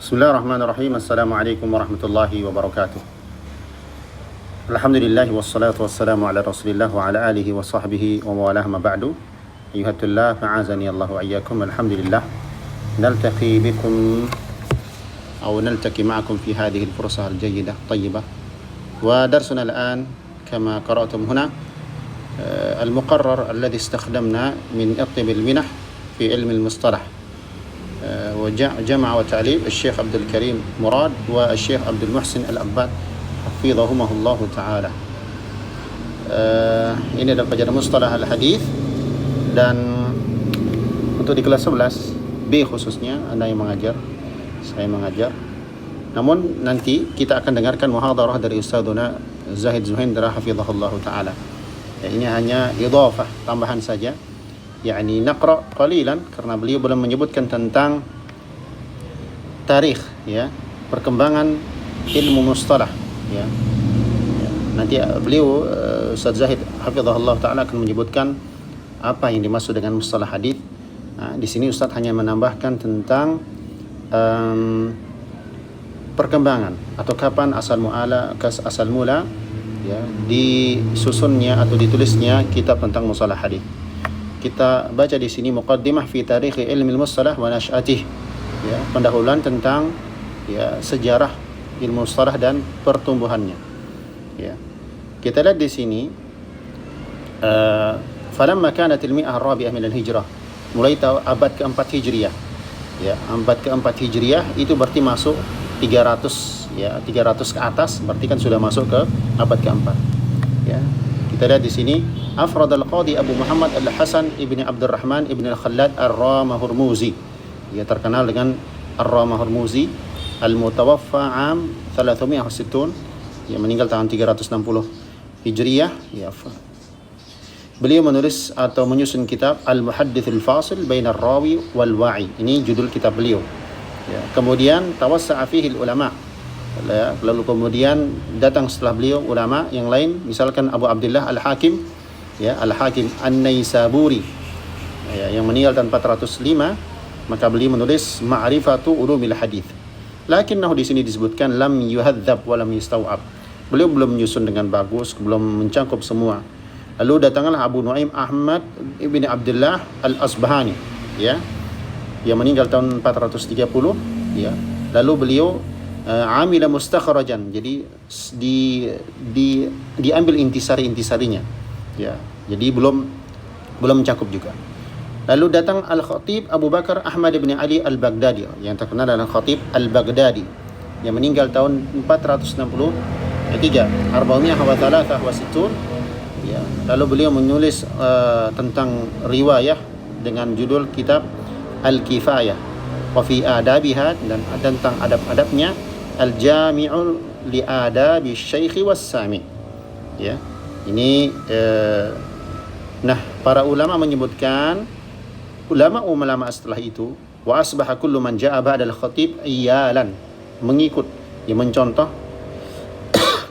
Bismillahirrahmanirrahim. Assalamualaikum warahmatullahi wabarakatuh. Alhamdulillah wassalatu wassalamu ala Rasulillah wa ala alihi wa sahbihi wa mawalah ma ba'du. Ayyuhatullah fa'azani Allah wa iyyakum. Alhamdulillah naltaqi bikum أو نلتقي معكم في هذه الفرصة الجيدة الطيبة. ودرسنا الآن كما قرأتم هنا المقرر الذي استخدمنا من أطيب المنح في علم المصطلح، وجمع وتعليف الشيخ عبد الكريم مراد والشيخ عبد المحسن العباد حفظهما الله تعالى. Ini adalah pelajaran mustalah al-hadis, dan untuk di kelas 11 B khususnya Anda yang mengajar, saya mengajar. Namun nanti kita akan dengarkan muhadarah dari Ustadzuna Zahid Zuhaindra hafizahullah ta'ala. Ya, ini hanya idhafah, tambahan saja. Yani naqra qalilan, karena beliau belum menyebutkan tentang tarikh, ya, perkembangan ilmu mustalah, ya. Nanti beliau Ustadz Zahid hafizahullah ta'ala akan menyebutkan apa yang dimaksud dengan mustalah hadis. Nah, di sini Ustadz hanya menambahkan tentang perkembangan atau kapan asal mula ya disusunnya atau ditulisnya kitab tentang mustalah hadis. Kita baca di sini muqaddimah fi tarikh ilmi mustalah wa nash'atih, ya, pendahuluan tentang ya sejarah ilmu mustalah dan pertumbuhannya. Ya. Kita lihat di sini falamma kanat al-mi'ah ar-rabi'ah min al-hijrah, mulai abad keempat Hijriyah. Ya, abad keempat Hijriyah itu berarti masuk 300, ya, 300 ke atas, berarti kan sudah masuk ke abad keempat. Ya. Kita lihat di sini afrad al-qadi Abu Muhammad al-Hasan ibni Abdurrahman ibni al-Khallad ar-Ramahurmuzi. Ia terkenal dengan ar-Ramahurmuzi, al-mutawaffa am 360, yang meninggal tahun 360 Hijriyah. Ya. Beliau menulis atau menyusun kitab Al-Muhaddits al-Fasil baina ar-Rawi wal Wa'i. Ini judul kitab beliau. Ya. Kemudian tawassa'a fihi ulama. Ya. Lalu kemudian datang setelah beliau ulama yang lain, misalkan Abu Abdullah Al-Hakim, ya, Al-Hakim An-Naisaburi, ya, yang meninggal tahun 405, maka beliau menulis Ma'rifatu Ulumil Hadits. Lakinnahu di sini disebutkan lam yuhadzab wa lam yustaw'ab. Beliau belum menyusun dengan bagus, belum mencakup semua. Lalu datanglah Abu Nuaim Ahmad ibni Abdullah Al-Asbahani, ya, yang meninggal tahun 430, ya. Lalu beliau amila mustakhrajan, jadi diambil intisarinya, ya. Jadi belum mencakup juga. Lalu datang Al-Khatib Abu Bakar Ahmad ibn Ali Al-Baghdadi, yang terkenal adalah Khatib Al-Baghdadi, yang meninggal tahun 463, arba'umiyah wa thalathah wa sittun. Ya, lalu beliau menulis tentang riwayah dengan judul kitab Al-Kifayah wa fi adabiha, dan tentang adab-adabnya Al-Jami'ul li adabi syekhi was-sami. Ya. Ini nah, para ulama menyebutkan, ulama setelah itu, wa asbaha kullu man ja'a ba'da al-khatib iyalan, mengikut, ya, mencontoh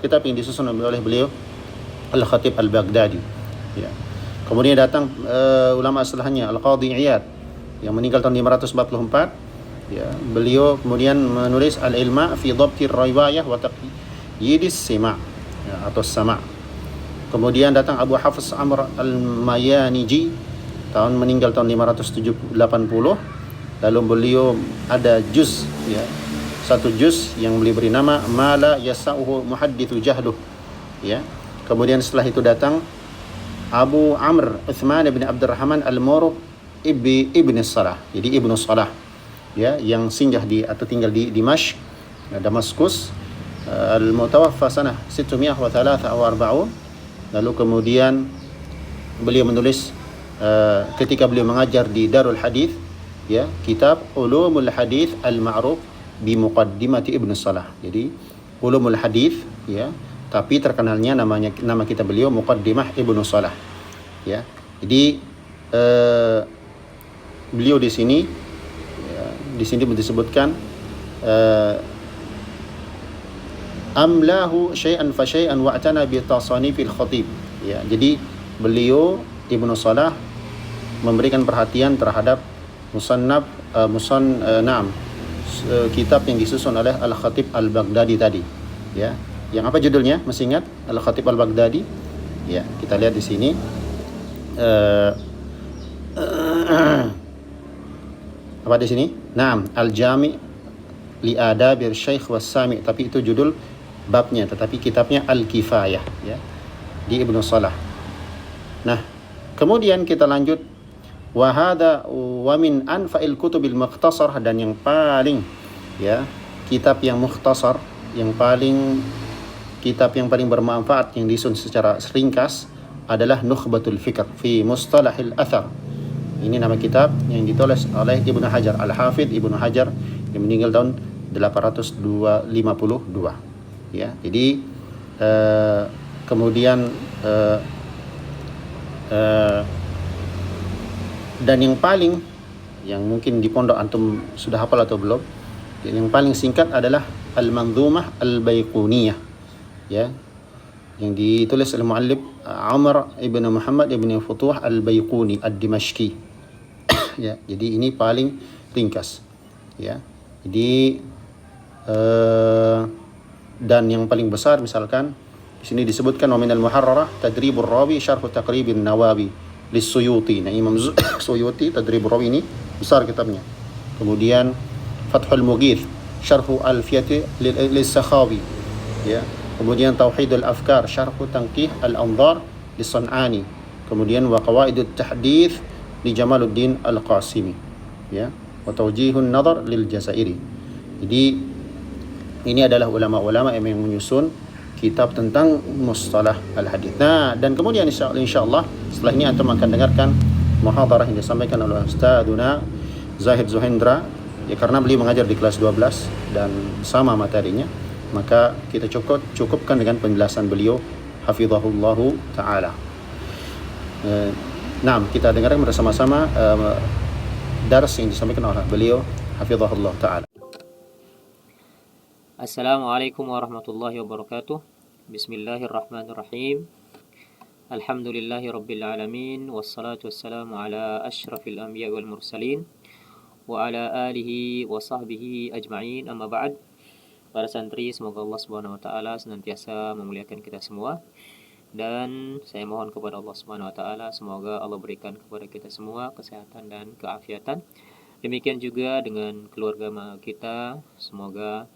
kitab yang disusun oleh beliau Al-Khatib Al-Baghdadi. Ya. Kemudian datang ulama setelahnya Al-Qadhi Iyad, yang meninggal tahun 544. Ya. Beliau kemudian menulis Al-Ilma fi Dhabtir Riwayah wa Taqyidis Sima', ya, atau Sama'. Kemudian datang Abu Hafs Amr Al-Mayaniji, meninggal tahun 580. Lalu beliau ada juz, ya, satu juz yang beliau beri nama Mala Yasa'uhu Muhaddithu Jahluh, ya. Kemudian setelah itu datang Abu Amr Uthman bin Abdurrahman Al-Murrah ibn Salah. Jadi Ibnu Salah, ya, yang singgah atau tinggal di Dimashq, Damaskus, al-mutawaffa sanah 643. Lalu kemudian beliau menulis ketika beliau mengajar di Darul Hadits, ya, kitab Ulumul Hadits Al-Ma'ruf bi Muqaddimati Ibnu Salah. Jadi Ulumul Hadits, ya, tapi terkenalnya nama kitab beliau Muqaddimah Ibnu Salah, ya. Jadi beliau di sini, ya, disebutkan amlahu syai'an fa syai'an wa'tana bi tasanifil khatib. Ya, jadi beliau Ibnu Salah memberikan perhatian terhadap kitab yang disusun oleh Al-Khatib Al-Baghdadi tadi, ya. Yang apa judulnya? Masih ingat? Al-Khatib Al-Baghdadi. Ya, kita lihat di sini. Apa di sini? Naam, Al-Jami' li Adabir Syekh Was-Sami', tapi itu judul babnya, tetapi kitabnya Al-Kifayah, ya, di Ibnu Salah. Nah, kemudian kita lanjut, wa hadza wa min anfa'il kutubil mukhtasar, dan yang paling, ya, kitab yang mukhtasar, kitab yang paling bermanfaat yang disusun secara ringkas adalah Nukhbatul Fikr fi Mustalahil Athar. Ini nama kitab yang ditulis oleh Ibnu Hajar, Al-Hafidh Ibnu Hajar, yang meninggal tahun 852. Ya, jadi kemudian dan yang mungkin di pondok antum sudah hafal atau belum, yang paling singkat adalah Al-Manzumah Al-Baiquniyah, ya, yang ditulis oleh muallif Umar ibn Muhammad ibn Futuh Al-Baiquni Ad-Dimashqi. Ya, jadi ini paling ringkas, ya. Jadi dan yang paling besar, misalkan di sini disebutkan wa minal muharrarah Tadribur Rawi Syarh Taqribin Nawawi Lis-Suyuti. Nah, Imam Suyuti Tadribur Rawi ini besar kitabnya. Kemudian Fathul Mughith Syarh Alfiyati Lis-Sakhawi, ya. Kemudian Tauhidul Afkar Syarh Tanqih Al-Anzar Lis-San'ani. Kemudian wa Qawaidut Tahdits li Jamaluddin Al-Qasimi, ya, wa Tawjihun Nadhar lil Jazairi. Jadi ini adalah ulama-ulama yang menyusun kitab tentang mustalah al-hadis. Nah, dan kemudian insyaallah setelah ini antum akan dengarkan muhadarah yang disampaikan oleh Ustadzuna Zahid Zuhendra, ya, karena beliau mengajar di kelas 12 dan sama materinya, maka kita cukupkan dengan penjelasan beliau hafizahullahu taala. Nah, kita dengarkan bersama-sama dars yang disampaikan oleh beliau hafizahullahu taala. Assalamualaikum warahmatullahi wabarakatuh. Bismillahirrahmanirrahim. Alhamdulillahi rabbil alamin, wassalatu wassalamu ala asyrafil anbiya wal mursalin wa ala alihi wa sahbihi ajma'in, amma ba'd. Para santri, semoga Allah Subhanahu wa taala senantiasa memuliakan kita semua, dan saya mohon kepada Allah Subhanahu wa taala semoga Allah berikan kepada kita semua kesehatan dan keafiatan. Demikian juga dengan keluarga kita, semoga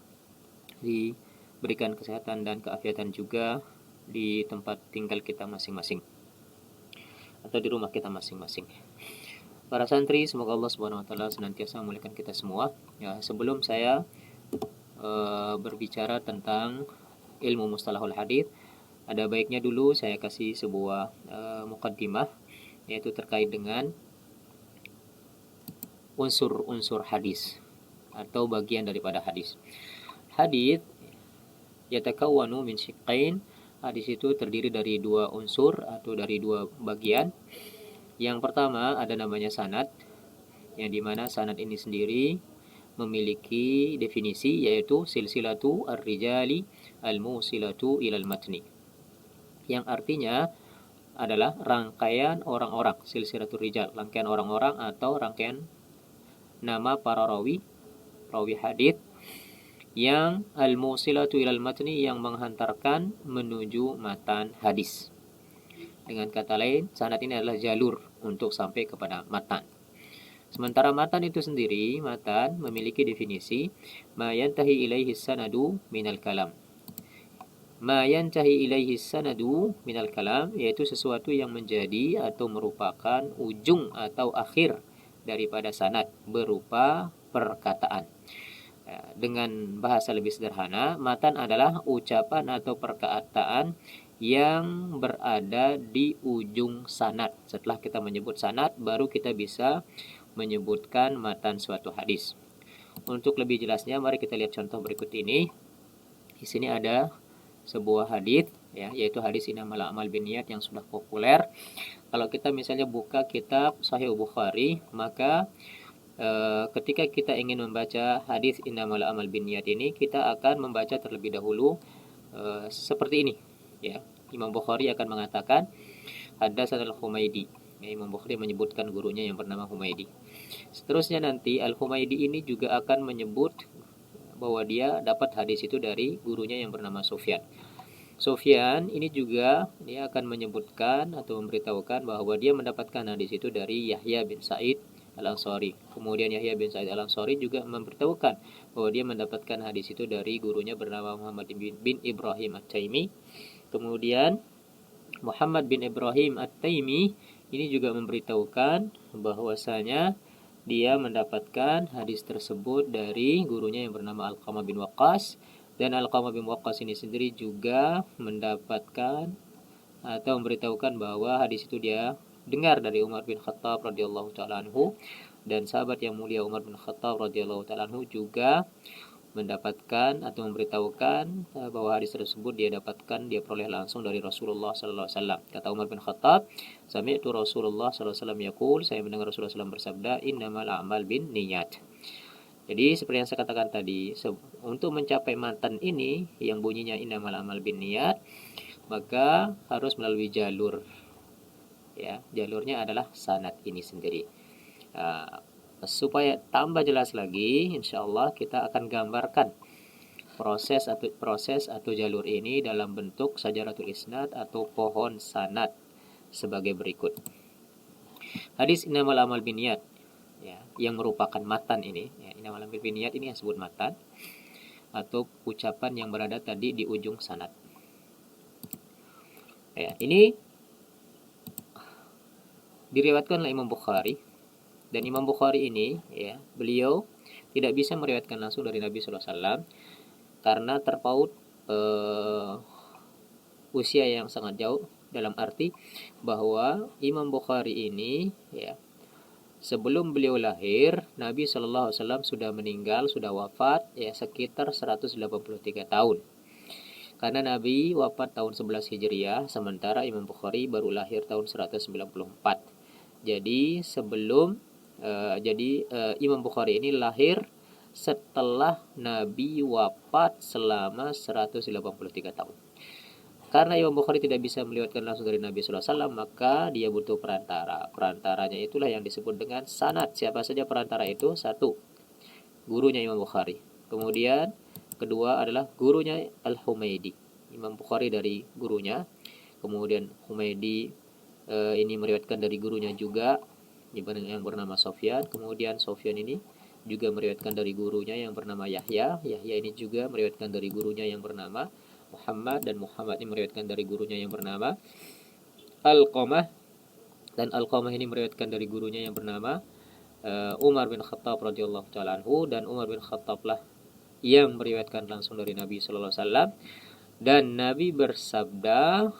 diberikan kesehatan dan keafiatan juga di tempat tinggal kita masing-masing atau di rumah kita masing-masing. Para santri, semoga Allah Subhanahu wa taala senantiasa memuliakan kita semua. Ya, sebelum saya berbicara tentang ilmu mustalahul hadits, ada baiknya dulu saya kasih sebuah muqaddimah, yaitu terkait dengan unsur-unsur hadis atau bagian daripada hadis. Hadis yatakawwanu min syiqqain. Hadis itu terdiri dari dua unsur atau dari dua bagian. Yang pertama ada namanya sanad, yang dimana sanad ini sendiri memiliki definisi, yaitu silsilatu ar-rijali al-musilatu ilal matni, yang artinya adalah rangkaian orang-orang, silsilatul rijal, rangkaian orang-orang atau rangkaian nama para rawi hadits, yang al-musilatu ilal matni, yang menghantarkan menuju matan hadis. Dengan kata lain, sanad ini adalah jalur untuk sampai kepada matan. Sementara matan itu sendiri, matan memiliki definisi ma yantahi ilaihi sanadu minal kalam. Ma yantahi ilaihi sanadu minal kalam, yaitu sesuatu yang menjadi atau merupakan ujung atau akhir daripada sanad berupa perkataan. Dengan bahasa lebih sederhana, matan adalah ucapan atau perkataan yang berada di ujung sanad. Setelah kita menyebut sanad, baru kita bisa menyebutkan matan suatu hadis. Untuk lebih jelasnya, mari kita lihat contoh berikut ini. Di sini ada sebuah hadis, ya, yaitu hadis innamal a'mal binniyat yang sudah populer. Kalau kita misalnya buka kitab Sahih Bukhari, maka ketika kita ingin membaca hadis innamal a'mal binniyat ini, kita akan membaca terlebih dahulu seperti ini, ya. Imam Bukhari akan mengatakan haddatsanal Humaidi, Ya, Imam Bukhari menyebutkan gurunya yang bernama Humaidi. Seterusnya nanti Al-Humaidi ini juga akan menyebut bahwa dia dapat hadis itu dari gurunya yang bernama Sufyan. Sufyan ini juga dia akan menyebutkan atau memberitahukan bahwa dia mendapatkan hadis itu dari Yahya bin Sa'id Al-Ansari. Kemudian Yahya bin Sa'id Al-Ansari juga memberitahukan bahwa dia mendapatkan hadis itu dari gurunya bernama Muhammad bin Ibrahim At-Taimi. Kemudian Muhammad bin Ibrahim At-Taimi ini juga memberitahukan bahwasanya dia mendapatkan hadis tersebut dari gurunya yang bernama Alqamah bin Waqqas, dan Alqamah bin Waqqas ini sendiri juga mendapatkan atau memberitahukan bahwa hadis itu dia dengar dari Umar bin Khattab radhiyallahu taala anhu, dan sahabat yang mulia Umar bin Khattab radhiyallahu taala anhu juga mendapatkan atau memberitahukan bahwa hadis tersebut dia peroleh langsung dari Rasulullah sallallahu alaihi wasallam. Kata Umar bin Khattab, sami'tu Rasulullah sallallahu alaihi wasallam yaqul, saya mendengar Rasulullah SAW bersabda, innamal a'mal bin niyat. Jadi seperti yang saya katakan tadi, untuk mencapai matan ini yang bunyinya innamal a'mal bin niyat, maka harus melalui jalur. Ya, jalurnya adalah sanad ini sendiri. Supaya tambah jelas lagi, insyaallah kita akan gambarkan proses atau jalur ini dalam bentuk sajaratul isnad atau pohon sanad sebagai berikut. Hadis innamal amal binniyat, ya, yang merupakan matan ini, ya, innamal amal binniyat ini yang disebut matan atau ucapan yang berada tadi di ujung sanad. Ya, ini diriwayatkan oleh Imam Bukhari. Dan Imam Bukhari ini, ya, beliau tidak bisa meriwayatkan langsung dari Nabi sallallahu alaihi wasallam karena terpaut usia yang sangat jauh, dalam arti bahwa Imam Bukhari ini, ya, sebelum beliau lahir Nabi sallallahu alaihi wasallam sudah meninggal, sudah wafat, ya, sekitar 183 tahun. Karena Nabi wafat tahun 11 Hijriah, sementara Imam Bukhari baru lahir tahun 194. Jadi Imam Bukhari ini lahir setelah Nabi wafat selama 183 tahun. Karena Imam Bukhari tidak bisa melihatkan langsung dari Nabi sallallahu alaihi wasallam, maka dia butuh perantara. Perantaranya itulah yang disebut dengan sanad. Siapa saja perantara itu? Satu, gurunya Imam Bukhari. Kemudian kedua adalah gurunya Al-Humaidi. Imam Bukhari dari gurunya. Kemudian Humaidi ini meriwayatkan dari gurunya juga yang bernama Sufyan. Kemudian Sufyan ini juga meriwayatkan dari gurunya yang bernama Yahya. Yahya ini juga meriwayatkan dari gurunya yang bernama Muhammad, dan Muhammad ini meriwayatkan dari gurunya yang bernama Alqamah, dan Alqamah ini meriwayatkan dari gurunya yang bernama Umar bin Khattab radhiyallahu taala anhu, dan Umar bin Khattab lah yang meriwayatkan langsung dari Nabi sallallahu alaihi wasallam, dan Nabi bersabda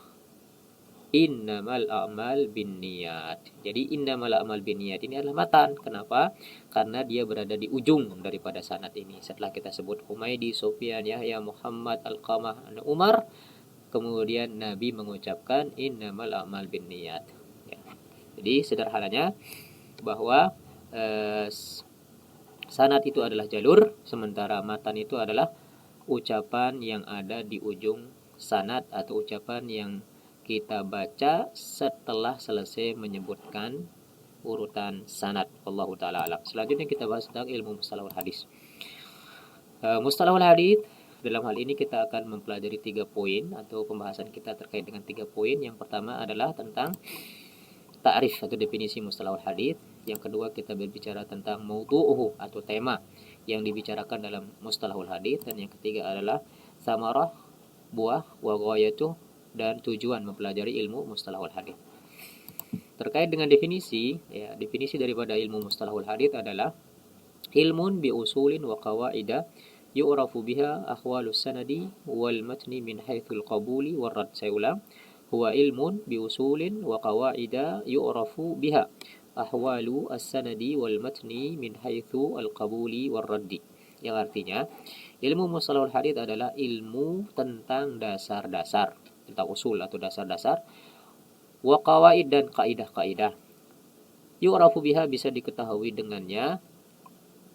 innamal a'mal binniyat. Jadi innamal a'mal binniyat ini adalah matan. Kenapa? Karena dia berada di ujung daripada sanad ini. Setelah kita sebut Humaidi, Sufyan, Yahya, Muhammad, Alqamah, Umar, kemudian Nabi mengucapkan innamal a'mal binniyat. Ya. Jadi sederhananya bahwa sanad itu adalah jalur, sementara matan itu adalah ucapan yang ada di ujung sanad atau ucapan yang kita baca setelah selesai menyebutkan urutan sanad. Wallahu taala alam. Selanjutnya kita bahas tentang ilmu mustalahul hadis. Mustalahul hadis, dalam hal ini kita akan mempelajari 3 poin atau pembahasan kita terkait dengan 3 poin. Yang pertama adalah tentang ta'rif atau definisi mustalahul hadis. Yang kedua kita berbicara tentang maudhu'uhu atau tema yang dibicarakan dalam mustalahul hadis, dan yang ketiga adalah samarah, buah, wa ghayatuh, dan tujuan mempelajari ilmu mustalahul hadis. Terkait dengan definisi, ya, definisi daripada ilmu mustalahul hadis adalah ilmun bi usulin wa qawaida yu'rafu biha ahwalus sanadi wal matni min haitsul qabuli war rad. Saya ulang, huwa ilmun bi usulin wa qawaida yu'rafu biha ahwalu as-sanadi wal matni min haitsu al-qabuli war raddi. Yang artinya, ilmu mustalahul hadis adalah ilmu tentang dasar-dasar, tentang usul atau dasar-dasar, wa qawaid, dan kaidah-kaidah. Yu'rafu biha, bisa diketahui dengannya,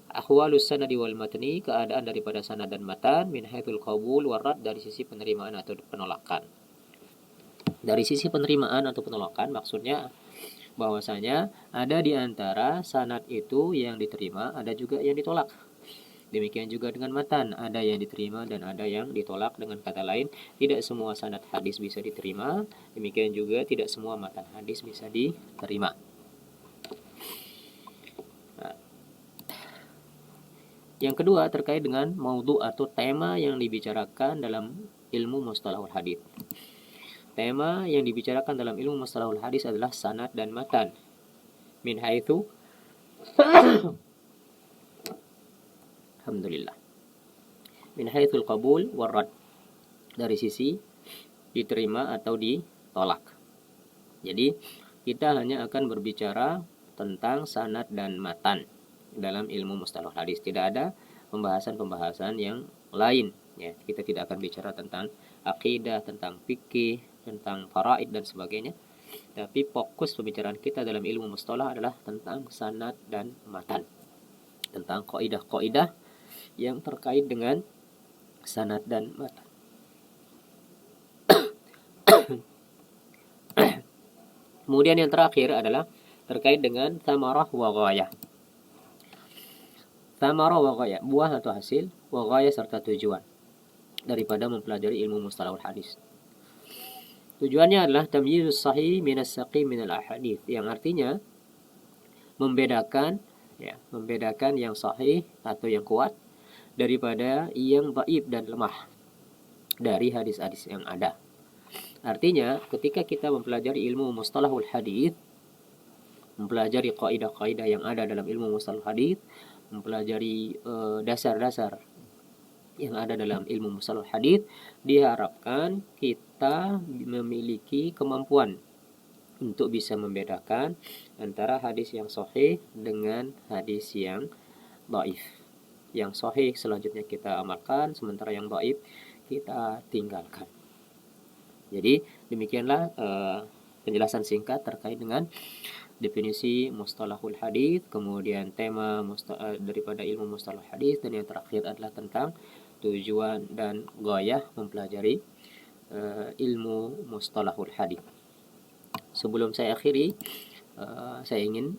ahwalus sanadi wal matni, keadaan daripada sanad dan matan, min haitsul qabul war rad, dari sisi penerimaan atau penolakan. Dari sisi penerimaan atau penolakan maksudnya bahwasanya ada di antara sanad itu yang diterima, ada juga yang ditolak. Demikian juga dengan matan, ada yang diterima dan ada yang ditolak. Dengan kata lain, tidak semua sanad hadis bisa diterima, demikian juga tidak semua matan hadis bisa diterima. Nah, yang kedua terkait dengan maudhu atau tema yang dibicarakan dalam ilmu mustalahul hadis. Tema yang dibicarakan dalam ilmu mustalahul hadis adalah sanad dan matan. Min haitsu Alhamdulillah. Min haitsul qabul warad. Dari sisi diterima atau ditolak. Jadi kita hanya akan berbicara tentang sanad dan matan dalam ilmu mustalah hadis. Tidak ada pembahasan-pembahasan yang lain. Ya, kita tidak akan bicara tentang akidah, tentang fikih, tentang faraid dan sebagainya. Tapi fokus pembicaraan kita dalam ilmu mustalah adalah tentang sanad dan matan. Tentang kaidah-kaidah yang terkait dengan sanad dan matan. Kemudian yang terakhir adalah terkait dengan thamarah wa ghayah. Thamarah wa ghayah, buah atau hasil, wa ghayah serta tujuan daripada mempelajari ilmu mustalahul hadis. Tujuannya adalah tamyizus sahih minas saqim minal ahadits, yang artinya membedakan yang sahih atau yang kuat daripada yang dhaif dan lemah dari hadis-hadis yang ada. Artinya, ketika kita mempelajari ilmu mustalahul hadis, mempelajari kaidah-kaidah yang ada dalam ilmu mustalahul hadis, mempelajari dasar-dasar yang ada dalam ilmu mustalahul hadis, diharapkan kita memiliki kemampuan untuk bisa membedakan antara hadis yang sahih dengan hadis yang dhaif. Yang sahih selanjutnya kita amalkan, sementara yang dhaif kita tinggalkan. Jadi demikianlah penjelasan singkat terkait dengan definisi mustalahul hadis, kemudian tema daripada ilmu mustalahul hadis, dan yang terakhir adalah tentang tujuan dan ghayah mempelajari ilmu mustalahul hadis. Sebelum saya akhiri, saya ingin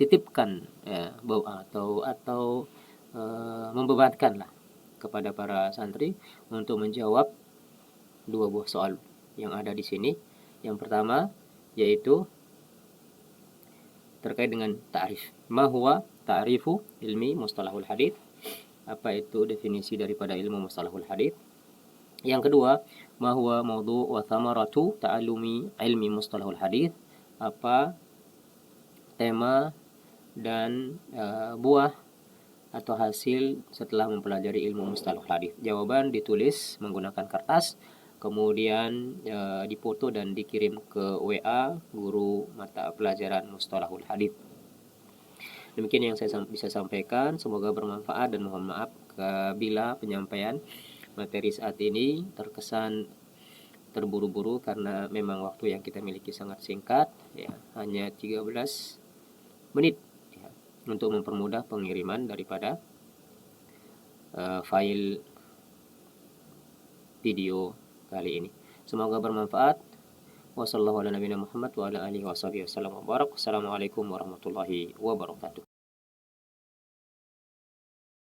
titipkan atau membebankanlah kepada para santri untuk menjawab dua buah soal yang ada di sini. Yang pertama yaitu terkait dengan ta'rif. Ma huwa ta'rifu ilmi mustalahul hadits? Apa itu definisi daripada ilmu mustalahul hadits? Yang kedua, ma huwa maudhu' wa thamaratu ta'allumi ilmi mustalahul hadits? Apa tema dan buah atau hasil setelah mempelajari ilmu mustalahul hadits? Jawaban ditulis menggunakan kertas, kemudian dipoto dan dikirim ke WA guru mata pelajaran mustalahul hadits. Demikian yang saya bisa sampaikan, semoga bermanfaat, dan mohon maaf bila penyampaian materi saat ini terkesan terburu-buru karena memang waktu yang kita miliki sangat singkat, ya, hanya 13 menit ya, untuk mempermudah pengiriman daripada file video kali ini. Semoga bermanfaat. Wassalamualaikum warahmatullahi wabarakatuh.